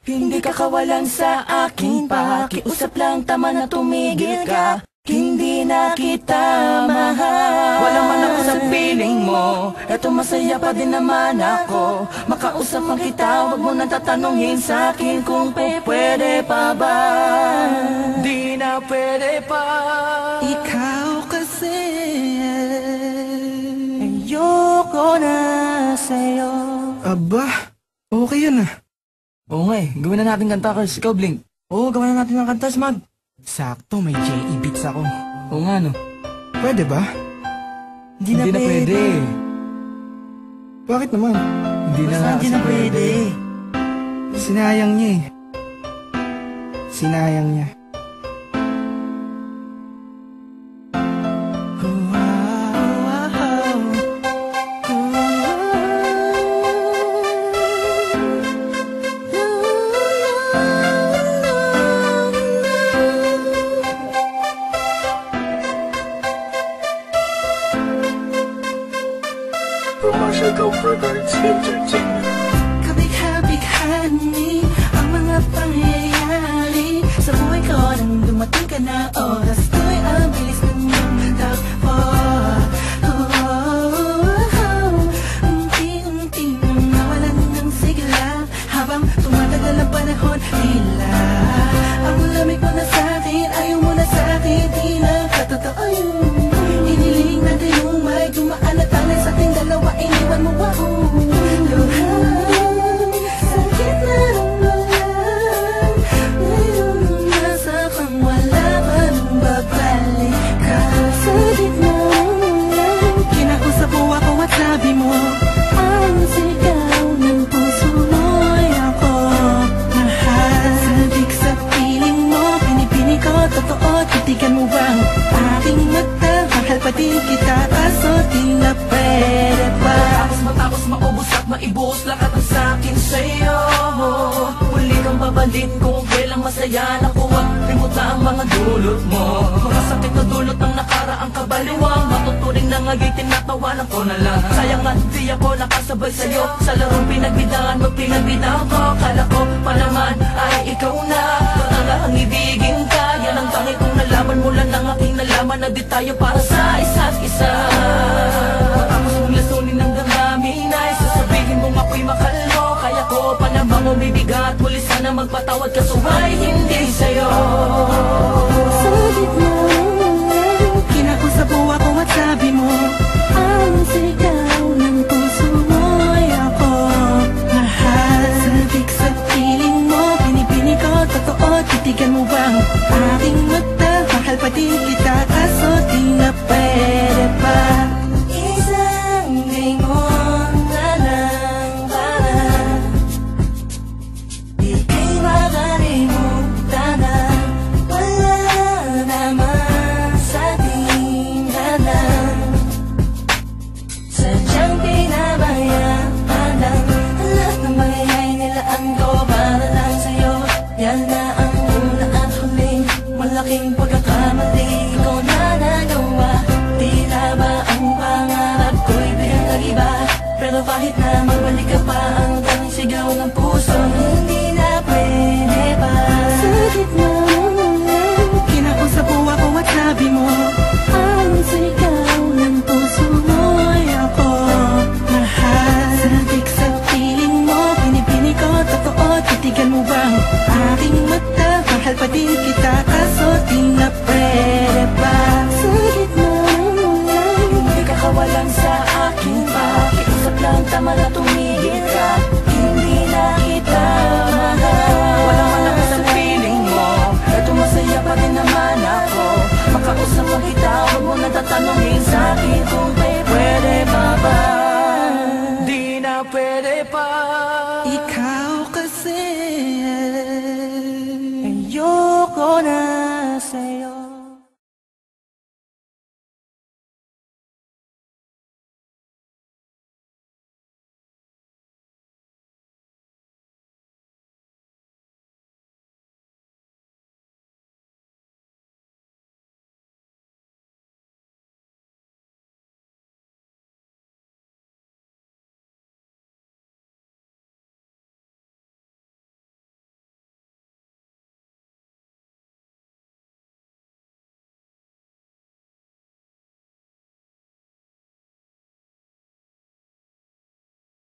Hindi ka kawalan sa aking pakiusap lang, tama na tumigil ka. Hindi na kita mahal. Wala man ako sa piling mo, eto masaya pa din naman ako. Makausap man kita, wag mo nang tatanungin sa akin kung pwede pa ba. Di na pwede pa. Ikaw kasi ayoko na sa'yo. Aba, okay yun ah. Oo nga gawin na natin kanta, Kars. Ikaw, Blink. Oo, gawin na natin ng kanta, Smag. Sakto, may J.E. beats ako. Oo nga, no? Pwede ba? Hindi na pwede. Bakit naman? Hindi na pwede. Sinayang niya eh. Sinayang niya. Kabigha-bighani ang mga pangyayari sa buhay ko nang dumating ka na. Oras ko'y ang bilis ng takbo. Unti-unti nang nawalan ng sigla habang tumatagal ang panahon. Tila ang lamig mo na sa'kin, ayaw mo na sa'kin. Di na katotoo yun. Iniling natin yung may dumaan na tanay sa ating dalawa. Iniwan mo ako. Sakit na ng walan. Ngayon nasa kang wala pa nang babalik ka. Sa gitna ng kinausap mo ako at sabi mo ang sigaw ng puso mo'y ako mahal. Sabik sa piling mo, pinipini ko, totoo. Titigan mo bang aking mata? Mahal pa din kita, kaso di na pwede pa. Matapos maubos at maibuhos lahat ng sakin sa'yo. Huli kang babalik kung kailang masaya. Nakuha, limuta ang mga dulot mo. Mga sakit na dulot ng nakaraang kabaliwang. Matuturing na nga'y tinatawanan ko na lang. Sayang at di ako nakasabay sa'yo. Sa larong pinagbidahan mo, pinagbidahan ko. Kala ko pa naman ay ikaw na. Totala ang ibigin ka. Yan ang tangi kong nalaman mula ng aking nalaman na di tayo para sa isa't isa. Matapos mong lasunin ng damdamin ay sasabihin mong ako'y mahal mo. Kaya ko pa namang umibigat. Muli sana magpatawad ka, suway hindi sa'yo. Sa gitna kinakusap mo ako at sabi mo ang sigaw ng puso mo'y ako mahal. Sabik sa piling mo, pinipini ko, totoo. Titigan mo bang aking mata? Mahal pa din kita, kaso di na pwede pa. Isang lingon na lang para ika'y makalimutan na wala naman sa tinggalan. Sadyang pinabayaan lang lahat ng bagay nilaan ko para lang sa'yo. Yan na ang una at huling malaking pagkakamali ko na nagawa. Tila ba ang pangarap ko'y biglang nag-iba? Pero kahit na magbalik ka pa, ang tanging sigaw ng puso hindi na pwede pa. Sa gitna kinakusap mo ako at sabi mo ang sigaw ng puso mo'y ako mahal. Sabik sa piling mo, pinipini ko, totoo. Titigan mo bang aking mata? Mahal pa din kita, kaso di na pwede pa. Sa gitna Hindi ka kawalan sa aking pakiusap lang, tama na tumigil ka. Hindi na kita mahal. Wala man ako sa piling mo, eto masaya pa din naman ako. Makausap mo kita, huwag mo nang tatanungin sa akin kung